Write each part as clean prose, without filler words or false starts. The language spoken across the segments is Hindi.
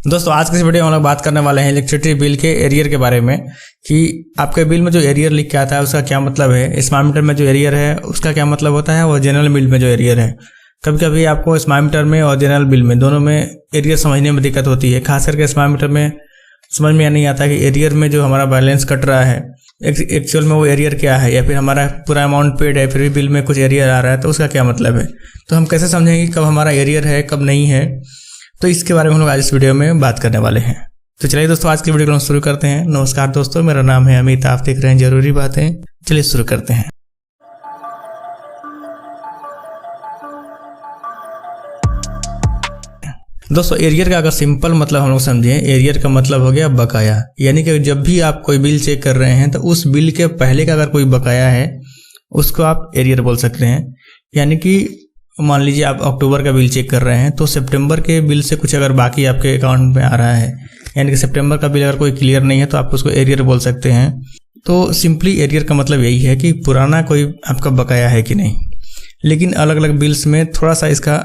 दोस्तों आज की इस वीडियो में हम लोग बात करने वाले हैं इलेक्ट्रिसिटी बिल के एरियर के बारे में कि आपके बिल में जो एरियर लिख के आता है उसका क्या मतलब है। स्मार्ट मीटर में जो एरियर है उसका क्या मतलब होता है और जनरल बिल में जो एरियर है। कभी कभी आपको स्मार्ट मीटर में और जनरल बिल में दोनों में एरियर समझने में दिक्कत होती है। खास करके स्मार्ट मीटर में समझ में नहीं आता कि एरियर में जो हमारा बैलेंस कट रहा है एक्चुअल में वो एरियर क्या है, या फिर हमारा पूरा अमाउंट पेड है फिर भी बिल में कुछ एरियर आ रहा है तो उसका क्या मतलब है। तो हम कैसे समझेंगे कब हमारा एरियर है कब नहीं है, तो इसके बारे में हम लोग आज इस वीडियो में बात करने वाले हैं। तो चलिए दोस्तों आज की वीडियो को हम शुरू करते हैं। नमस्कार दोस्तों, मेरा नाम है अमित, आप देख रहे हैं जरूरी बातें। चलिए शुरू करते हैं। दोस्तों एरियर का अगर सिंपल मतलब हम लोग समझें, एरियर का मतलब हो गया बकाया। यानी कि जब भी आप कोई बिल चेक कर रहे हैं तो उस बिल के पहले का अगर कोई बकाया है उसको आप एरियर बोल सकते हैं। यानी कि मान लीजिए आप अक्टूबर का बिल चेक कर रहे हैं तो सितंबर के बिल से कुछ अगर बाकी आपके अकाउंट में आ रहा है, यानी कि सितंबर का बिल अगर कोई क्लियर नहीं है तो आप उसको एरियर बोल सकते हैं। तो सिंपली एरियर का मतलब यही है कि पुराना कोई आपका बकाया है कि नहीं। लेकिन अलग अलग बिल्स में थोड़ा सा इसका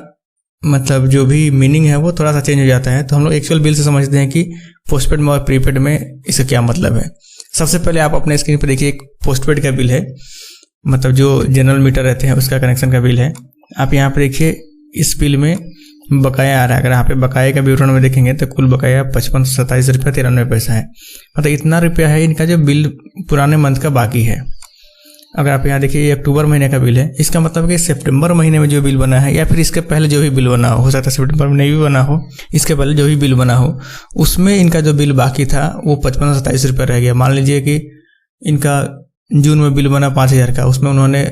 मतलब जो भी मीनिंग है वो थोड़ा सा चेंज हो जाता है। तो हम लोग एक्चुअल बिल से समझते हैं कि पोस्टपेड में और प्रीपेड में इसका क्या मतलब है। सबसे पहले आप अपने स्क्रीन पर देखिए, एक पोस्टपेड का बिल है, मतलब जो जनरल मीटर रहते हैं उसका कनेक्शन का बिल है। आप यहाँ पे देखिए इस बिल में बकाया आ रहा है। अगर यहाँ पे बकाये का विवरण में देखेंगे तो कुल बकाया 5527 रुपया 93 पैसा है। मतलब इतना रुपया है इनका जो बिल पुराने मंथ का बाकी है। अगर आप यहाँ देखिए ये अक्टूबर महीने का बिल है, इसका मतलब कि सितंबर महीने में जो बिल बना है या फिर इसके पहले जो भी बिल बना हो सकता है सितंबर में नहीं भी बना हो, इसके पहले जो भी बिल बना हो उसमें इनका जो बिल बाकी था वो 5527 रुपया रह गया। मान लीजिए कि इनका जून में बिल बना 5000 का, उसमें उन्होंने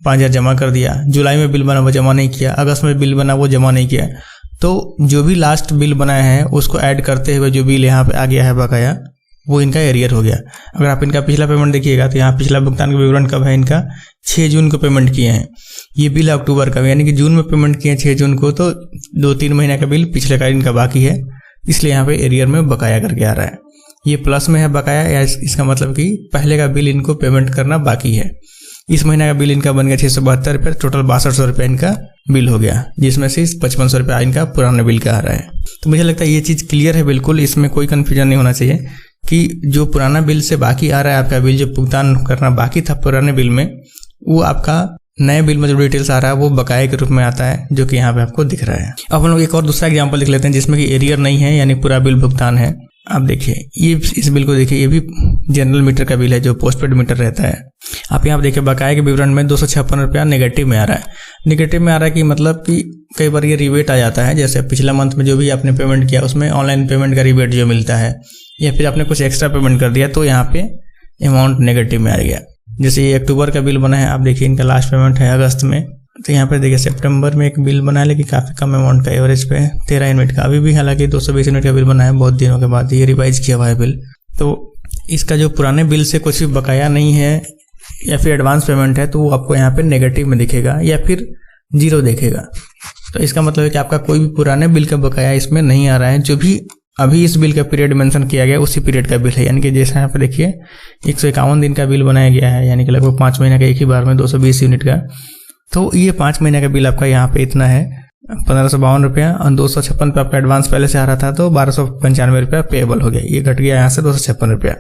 5000 जमा कर दिया। जुलाई में बिल बना वो जमा नहीं किया, अगस्त में बिल बना वो जमा नहीं किया। तो जो भी लास्ट बिल बनाया है उसको ऐड करते हुए जो बिल यहाँ पे आ गया है बकाया, वो इनका एरियर हो गया। अगर आप इनका पिछला पेमेंट देखिएगा तो यहाँ पिछला भुगतान का विवरण कब है, इनका 6 जून को पेमेंट किए हैं। ये बिल है अक्टूबर का, यानी कि जून में पेमेंट किए हैं 6 जून को, तो 2-3 महीने का बिल पिछले का इनका बाकी है, इसलिए यहाँ पे एरियर में बकाया करके आ रहा है। ये प्लस में है बकाया, या इसका मतलब कि पहले का बिल इनको पेमेंट करना बाकी है। इस महीने का बिल इनका बन गया 672 रुपये, टोटल 6200 रुपये इनका बिल हो गया, जिसमें से 5500 रुपया इनका पुराने बिल का आ रहा है। तो मुझे लगता है ये चीज़ क्लियर है बिल्कुल, इसमें कोई कन्फ्यूजन नहीं होना चाहिए कि जो पुराना बिल से बाकी आ रहा है आपका बिल, जो भुगतान करना बाकी था पुराने बिल में, वो आपका नए बिल में जो डिटेल्स आ रहा है वो बकाये के रूप में आता है, जो कि यहाँ पे आपको दिख रहा है। अब हम लोग एक और दूसरा एग्जांपल लिख लेते हैं जिसमें कि एरियर नहीं है, यानी पूरा बिल भुगतान है। आप देखिए ये इस बिल को देखिए, ये भी जनरल मीटर का बिल है जो पोस्टपेड मीटर रहता है। आप यहाँ पे देखिए बकाये के विवरण में 256 रुपया नेगेटिव में आ रहा है। नेगेटिव में आ रहा है कि मतलब कि कई बार ये रिबेट आ जाता है, जैसे पिछला मंथ में जो भी आपने पेमेंट किया उसमें ऑनलाइन पेमेंट का रिबेट जो मिलता है, या फिर आपने कुछ एक्स्ट्रा पेमेंट कर दिया तो यहाँ पे अमाउंट नेगेटिव में आ गया। जैसे ये अक्टूबर का बिल बना है, आप देखिए इनका लास्ट पेमेंट है अगस्त में, तो यहाँ पे देखिए सितंबर में एक बिल बना है लेकिन काफ़ी कम अमाउंट का, एवरेज पे 13 यूनिट का। अभी भी हालांकि 220 यूनिट का बिल बना है, बहुत दिनों के बाद ये रिवाइज किया हुआ है बिल। तो इसका जो पुराने बिल से कुछ भी बकाया नहीं है या फिर एडवांस पेमेंट है तो वो आपको यहाँ पे नेगेटिव में दिखेगा या फिर जीरो दिखेगा। तो इसका मतलब है कि आपका कोई भी पुराने बिल का बकाया इसमें नहीं आ रहा है। जो भी अभी इस बिल का पीरियड मेंशन किया गया उसी पीरियड का बिल है। यानी कि जैसे यहाँ पे देखिए 151 दिन का बिल बनाया गया है, यानी कि लगभग 5 महीने का एक ही बार में 220 यूनिट का। तो ये 5 महीने का बिल आपका यहाँ पे इतना है 1552 रुपया, और 256 पे आपका एडवांस पहले से आ रहा था तो 1295 रुपया पेएबल हो गया। ये घट गया यहाँ से 256 रुपया।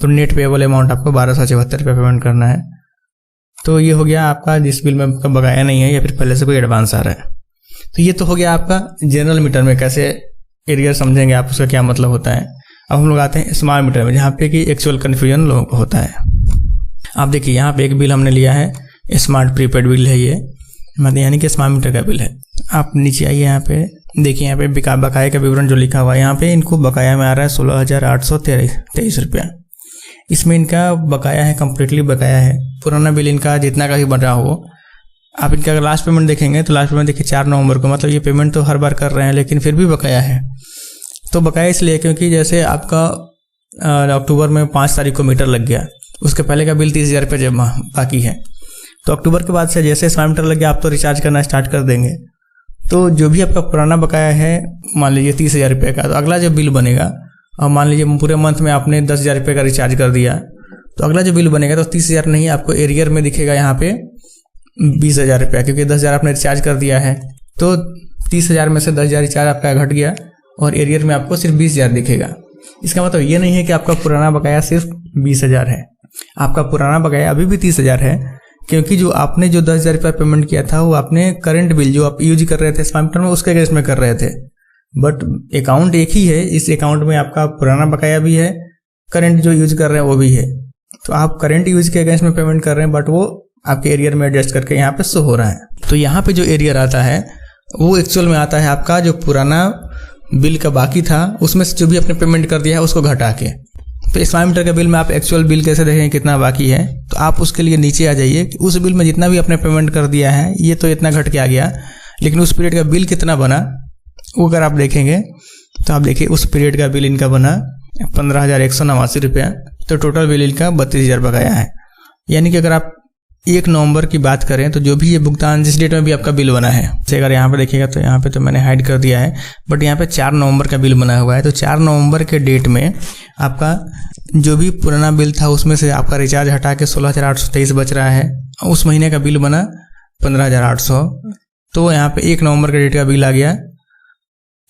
तो नेट पेएबल अमाउंट आपको 1274 रुपया पेमेंट करना है। तो ये हो गया आपका जिस बिल में आपका बकाया नहीं है या फिर पहले से कोई एडवांस आ रहा है। तो ये तो हो गया आपका जनरल मीटर में कैसे एरियर समझेंगे आप, उसका क्या मतलब होता है। अब हम लोग आते हैं स्मार्ट मीटर में, जहाँ पे कि एक्चुअल कन्फ्यूजन लोगों को होता है। आप देखिए यहाँ पे एक बिल हमने लिया है, स्मार्ट प्रीपेड बिल है ये, मतलब यानी कि स्मार्ट मीटर का बिल है। आप नीचे आइए, यहाँ पे देखिए यहाँ पे बकाये का विवरण जो लिखा हुआ है, यहाँ पे इनको बकाया में आ रहा है 16,823 रुपया। इसमें इनका बकाया है, कम्प्लीटली बकाया है। पुराना बिल इनका जितना का ही बना हो, आप इनका अगर लास्ट पेमेंट देखेंगे तो लास्ट पेमेंट देखिए 4 नवंबर को, मतलब ये पेमेंट तो हर बार कर रहे हैं लेकिन फिर भी बकाया है। तो बकाया इसलिए क्योंकि जैसे आपका अक्टूबर में 5 तारीख को मीटर लग गया, उसके पहले का बिल 30,000 रुपये जमा बाकी है। तो अक्टूबर के बाद से जैसे स्मार्ट मीटर लग गया आप तो रिचार्ज करना स्टार्ट कर देंगे। तो जो भी आपका पुराना बकाया है, मान लीजिए 30,000 रुपये का, तो अगला जो बिल बनेगा, और मान लीजिए पूरे मंथ में आपने 10,000 रुपये का रिचार्ज कर दिया, तो अगला जो बिल बनेगा तो 30,000 नहीं, आपको एरियर में दिखेगा यहाँ पे 20,000 रुपया, क्योंकि 10,000 आपने रिचार्ज कर दिया है। तो 30,000 में से 10,000 रिचार्ज आपका घट गया और एरियर में आपको सिर्फ 20,000 दिखेगा। इसका मतलब ये नहीं है कि आपका पुराना बकाया सिर्फ 20,000 है, आपका पुराना बकाया अभी भी 30,000 है, क्योंकि जो आपने जो 10,000 रुपये पेमेंट किया था वो आपने करंट बिल जो आप यूज कर रहे थे स्मार्ट मीटर में उसके अगेंस्ट में कर रहे थे। बट अकाउंट एक ही है, इस अकाउंट में आपका पुराना बकाया भी है, करंट जो यूज कर रहे हैं वो भी है। तो आप करंट यूज के अगेंस्ट में पेमेंट कर रहे हैं, बट वो आपके एरियर में एडजस्ट करके यहाँ पे शो हो रहा है। तो यहाँ पे जो एरियर आता है वो एक्चुअल में आता है आपका जो पुराना बिल का बाकी था उसमें से जो भी आपने पेमेंट कर दिया है उसको घटा के। तो स्मार्ट मीटर के बिल में आप एक्चुअल बिल कैसे देखेंगे कितना बाकी है, तो आप उसके लिए नीचे आ जाइए कि उस बिल में जितना भी आपने पेमेंट कर दिया है ये तो इतना घट के आ गया, लेकिन उस पीरियड का बिल कितना बना वो अगर आप देखेंगे तो आप देखिए उस पीरियड का बिल इनका बना 15,189 रुपया। तो टोटल बिल इनका 32,000 बकाया है। यानी कि अगर आप 1 नवंबर की बात करें तो जो भी ये भुगतान जिस डेट में भी आपका बिल बना है, जैसे अगर यहाँ पे देखिएगा तो यहाँ पे तो मैंने हाइड कर दिया है, बट यहाँ पे 4 नवंबर का बिल बना हुआ है। तो 4 नवंबर के डेट में आपका जो भी पुराना बिल था उसमें से आपका रिचार्ज हटा के 16,823 बच रहा है। उस महीने का बिल बना 15,800। तो यहाँ पे 1 नवंबर के डेट का बिल आ गया।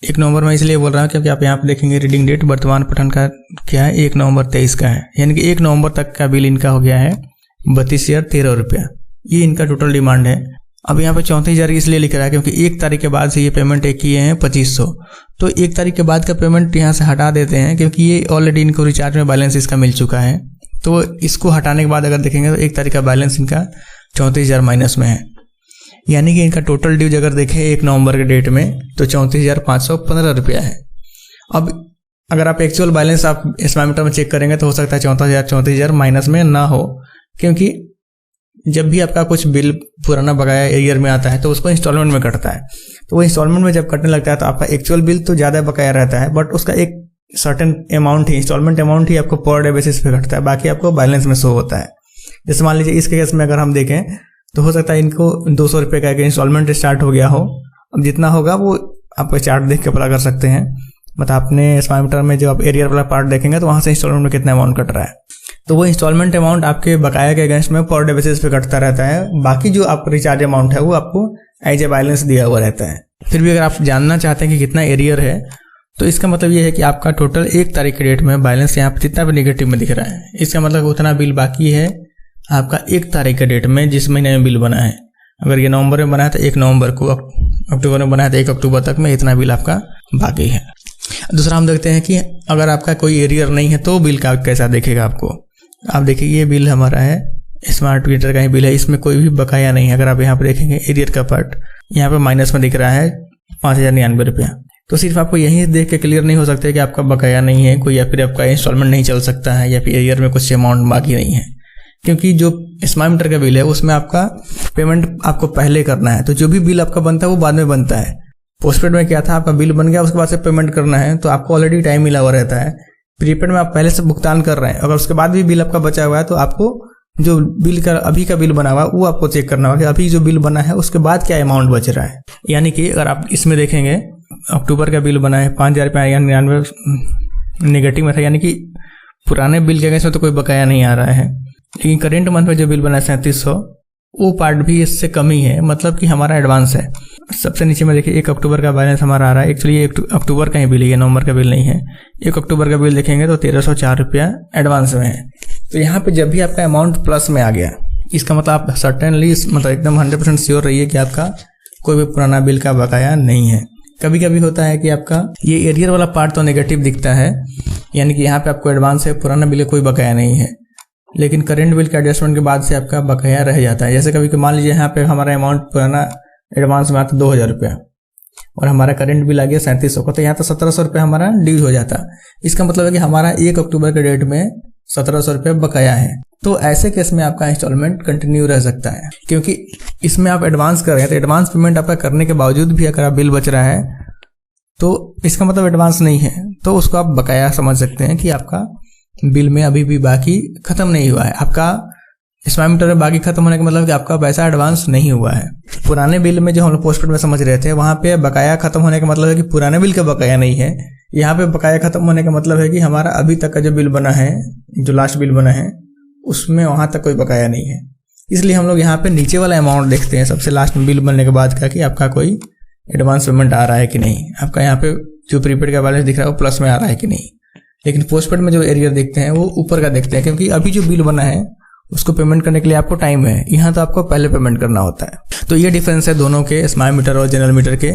1 नवंबर में इसलिए बोल रहा हूँ क्योंकि आप यहाँ पे देखेंगे रीडिंग डेट वर्तमान पठन का क्या है, 1 नवंबर 23 का है। यानी कि 1 नवंबर तक का बिल इनका हो गया है 32,013 रुपया। ये इनका टोटल डिमांड है। अब यहाँ पे 34,000 इसलिए लिख रहा है क्योंकि 1 तारीख के बाद से ये पेमेंट एक किए हैं 2,500। तो 1 तारीख के बाद का पेमेंट यहाँ से हटा देते हैं क्योंकि ये ऑलरेडी इनको रिचार्ज में बैलेंस इसका मिल चुका है। तो इसको हटाने के बाद अगर देखेंगे तो 1 तारीख का बैलेंस इनका 34,000 माइनस में है। यानी कि इनका टोटल ड्यूज अगर देखें 1 नवंबर के डेट में तो 34,515 रुपया है। अब अगर आप एक्चुअल बैलेंस आप स्मार्ट मीटर में चेक करेंगे तो हो सकता है 34,000 माइनस में ना हो, क्योंकि जब भी आपका कुछ बिल पुराना बकाया एरियर में आता है तो उसको इंस्टॉलमेंट में कटता है। तो वो इंस्टॉलमेंट में जब कटने लगता है तो आपका एक्चुअल बिल तो ज़्यादा बकाया रहता है, बट उसका एक सर्टेन अमाउंट ही इंस्टॉलमेंट अमाउंट ही आपको पर डे बेसिस पे कटता है, बाकी आपको बैलेंस में शो होता है। जैसे मान लीजिए इस केस में अगर हम देखें तो हो सकता है इनको 200 रुपये का इंस्टॉलमेंट स्टार्ट हो गया हो। अब जितना होगा वो आपको चार्ट देख के पता कर सकते हैं। मतलब आपने स्मार्ट मीटर में जो आप एरियर वाला पार्ट देखेंगे तो वहाँ से इंस्टॉलमेंट में कितना अमाउंट कट रहा है, तो वो इंस्टॉलमेंट अमाउंट आपके बकाया के अगेंस्ट में पर डे बेसिस पे कटता रहता है। बाकी जो आप रिचार्ज अमाउंट है वो आपको एज ए बैलेंस दिया हुआ रहता है। फिर भी अगर आप जानना चाहते हैं कि कितना एरियर है तो इसका मतलब ये है कि आपका टोटल 1 तारीख के डेट में बैलेंस यहाँ पर जितना भी नेगेटिव में दिख रहा है, इसका मतलब उतना बिल बाकी है आपका 1 तारीख के डेट में जिस महीने में बिल बना है। अगर ये नवंबर में बना है तो 1 नवंबर को, अक्टूबर में बना है तो 1 अक्टूबर तक में इतना बिल आपका बाकी है। दूसरा हम देखते हैं कि अगर आपका कोई एरियर नहीं है तो बिल का कैसा देखेगा आपको। आप देखिए ये बिल हमारा है, स्मार्ट मीटर का ही बिल है, इसमें कोई भी बकाया नहीं है। अगर आप यहाँ पे देखेंगे एरियर का पार्ट यहाँ पे माइनस में दिख रहा है 5,099 रुपया। तो सिर्फ आपको यही देख के क्लियर नहीं हो सकता कि आपका बकाया नहीं है कोई, या फिर आपका इंस्टॉलमेंट नहीं चल सकता है, या फिर एरियर में कुछ अमाउंट बाकी नहीं है। क्योंकि जो स्मार्ट मीटर का बिल है उसमें आपका पेमेंट आपको पहले करना है, तो जो भी बिल आपका बनता है वो बाद में बनता है। पोस्टपेड में क्या था, आपका बिल बन गया उसके बाद से पेमेंट करना है, तो आपको ऑलरेडी टाइम मिला हुआ रहता है। प्रीपेड में आप पहले से भुगतान कर रहे हैं, अगर उसके बाद भी बिल आपका बचा हुआ है तो आपको जो बिल का अभी का बिल बना हुआ है वो आपको चेक करना होगा कि अभी जो बिल बना है उसके बाद क्या अमाउंट बच रहा है। यानी कि अगर आप इसमें देखेंगे अक्टूबर का बिल बना है 5,099 नेगेटिव में था, यानी कि पुराने बिल के अगेंस्ट में तो कोई बकाया नहीं आ रहा है। लेकिन करेंट मंथ में जो बिल बना है 3700, वो पार्ट भी इससे कम ही है, मतलब कि हमारा एडवांस है। सबसे नीचे में देखिए 1 अक्टूबर का बैलेंस हमारा आ रहा है। एक्चुअली ये 1 अक्टूबर का ही बिल है, नवंबर का बिल नहीं है। 1 अक्टूबर का बिल देखेंगे तो 1,304 रुपया एडवांस में है। तो यहाँ पे जब भी आपका अमाउंट प्लस में आ गया, इसका मतलब आप सर्टेनली मतलब एकदम 100% श्योर रहिए कि आपका कोई भी पुराना बिल का बकाया नहीं है। कभी कभी होता है कि आपका ये एरियर वाला पार्ट तो नेगेटिव दिखता है, यानी कि यहाँ पे आपको एडवांस है, पुराना बिल कोई बकाया नहीं है, लेकिन करंट बिल के एडजस्टमेंट के बाद से आपका बकाया रह जाता है। जैसे कभी मान लीजिए यहाँ पे हमारा अमाउंट पुराना एडवांस में आता 2,000 रुपया और हमारा करंट बिल आ गया 3700 का, तो यहाँ तो 1,700 रुपया हमारा ड्यू हो जाता। इसका मतलब है कि हमारा 1 अक्टूबर के डेट में 1,700 रुपया बकाया है। तो ऐसे केस में आपका इंस्टॉलमेंट कंटिन्यू रह सकता है, क्योंकि इसमें आप एडवांस कर रहे हैं, तो एडवांस पेमेंट आपका करने के बावजूद भी अगर आप बिल बच रहा है तो इसका मतलब एडवांस नहीं है, तो उसको आप बकाया समझ सकते हैं कि आपका बिल में अभी भी बाकी खत्म नहीं हुआ है। आपका स्मार्ट मीटर में बाकी खत्म होने का मतलब कि आपका पैसा एडवांस नहीं हुआ है। पुराने बिल में जो हम लोग पोस्टपेड में समझ रहे थे, वहाँ पे बकाया खत्म होने का मतलब है कि पुराने बिल का बकाया नहीं है। यहाँ पे बकाया खत्म होने का मतलब है कि हमारा अभी तक का जो बिल बना है, जो लास्ट बिल बना है, उसमें वहाँ तक कोई बकाया नहीं है। इसलिए हम लोग यहाँ पे नीचे वाला अमाउंट देखते हैं सबसे लास्ट में बिल बनने के बाद का, कि आपका कोई एडवांस पेमेंट आ रहा है कि नहीं। आपका यहाँ पे जो प्रीपेड का बैलेंस दिख रहा है वो प्लस में आ रहा है कि नहीं। लेकिन पोस्टपेड में जो एरियर देखते हैं वो ऊपर का देखते हैं, क्योंकि अभी जो बिल बना है उसको पेमेंट करने के लिए आपको टाइम है, यहाँ तो आपको पहले पेमेंट करना होता है। तो ये डिफरेंस है दोनों के, स्मार्ट मीटर और जनरल मीटर के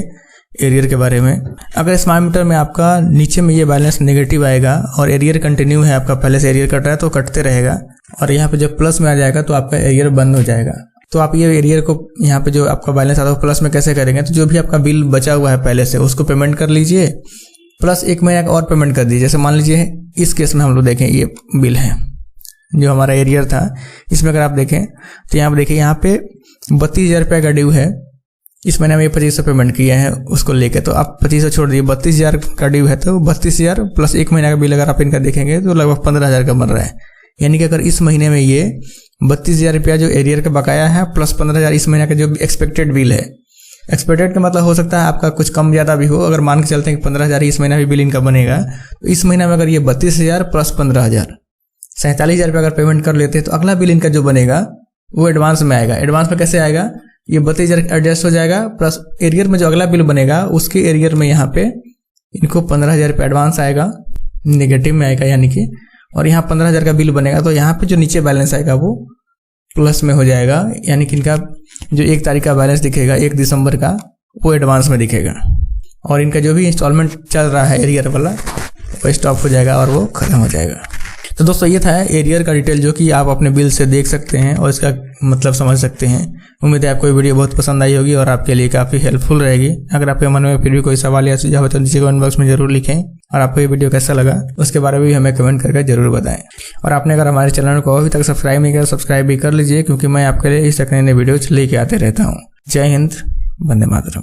एरियर के बारे में। अगर स्मार्ट मीटर में आपका नीचे में ये बैलेंस नेगेटिव आएगा और एरियर कंटिन्यू है, आपका पहले से एरियर कट रहा है तो कटते रहेगा, और यहाँ पे जब प्लस में आ जाएगा तो आपका एरियर बंद हो जाएगा। तो आप ये एरियर को यहाँ पे जो आपका बैलेंस आता है प्लस में कैसे करेंगे, तो जो भी आपका बिल बचा हुआ है पहले से उसको पेमेंट कर लीजिए, प्लस 1 महीने का और पेमेंट कर दीजिए। जैसे मान लीजिए इस केस में हम लोग देखें, ये बिल है जो हमारा एरियर था, इसमें अगर आप देखें तो यहाँ पे देखिए, यहाँ पे 32,000 रुपये का ड्यू है, इस महीने में ये 2500 पेमेंट किए हैं उसको लेके, तो आप 2500 छोड़ दिए, 32,000 का ड्यू है, तो 32,000 प्लस 1 महीने का बिल अगर आप इनका देखेंगे तो लगभग 15,000 का बन रहा है। यानी कि अगर इस महीने में ये 32,000 रुपया जो एरियर का बकाया है प्लस 15,000 इस महीने का जो एक्सपेक्टेड बिल है, एक्सपेक्टेड का मतलब हो सकता है आपका कुछ कम ज़्यादा भी हो, अगर मान के चलते हैं कि 15,000 इस महीना भी बिल इनका बनेगा, तो इस महीना में अगर ये 32,000 प्लस 15,000 47,000 रुपये अगर पेमेंट कर लेते हैं तो अगला बिल इनका जो बनेगा वो एडवांस में आएगा। एडवांस में कैसे आएगा, ये 32,000 एडजस्ट हो जाएगा, प्लस एरियर में जो अगला बिल बनेगा उसके एरियर में यहाँ पे इनको 15,000 रुपये एडवांस आएगा, नेगेटिव में आएगा यानी कि, और यहाँ 15,000 का बिल बनेगा तो यहाँ पे जो नीचे बैलेंस आएगा वो प्लस में हो जाएगा, यानी कि इनका जो 1 तारीख का बैलेंस दिखेगा 1 दिसंबर का वो एडवांस में दिखेगा, और इनका जो भी इंस्टॉलमेंट चल रहा है एरियर वाला वो स्टॉप हो जाएगा और वो खत्म हो जाएगा। तो दोस्तों ये था एरियर का डिटेल जो कि आप अपने बिल से देख सकते हैं और इसका मतलब समझ सकते हैं। उम्मीद है आपको ये वीडियो बहुत पसंद आई होगी और आपके लिए काफ़ी हेल्पफुल रहेगी। अगर आपके मन में फिर भी कोई सवाल या सुझाव हो तो नीचे कमेंट बॉक्स में जरूर लिखें, और आपको ये वीडियो कैसा लगा उसके बारे में भी हमें कमेंट करके जरूर बताएं। और आपने अगर हमारे चैनल को अभी तक सब्सक्राइब नहीं किया तो सब्सक्राइब भी कर लीजिए, क्योंकि मैं आपके लिए इस तरह के नए वीडियो लेके आते रहता हूँ। जय हिंद, वंदे मातरम।